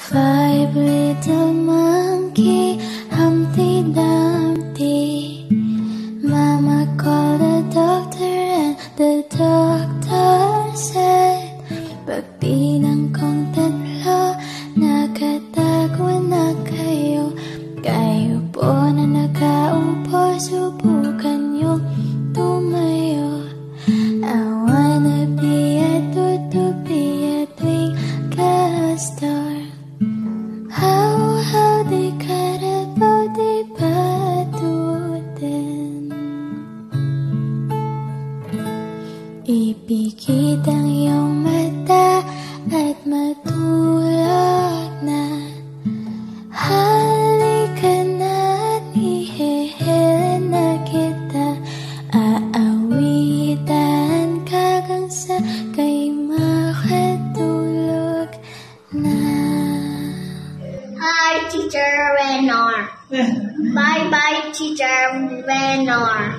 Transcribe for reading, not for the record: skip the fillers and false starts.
Five little monkey, Humpty Dumpty. Mama called the doctor and the doctor said, pagbilang kong tatlo, nakatago na kayo. Kayo po na nakaupo, subukan yung tumayo. I wanna be a tutu, be a twinkle star. How they Carabao, they patuten. Ipikit ang iyong mata at matulog na. Halika na at ihehel na kita. Aawitan ka hanggang sa kay makatulog na. Hi, Teacher Renor. Bye-bye, Teacher Renor.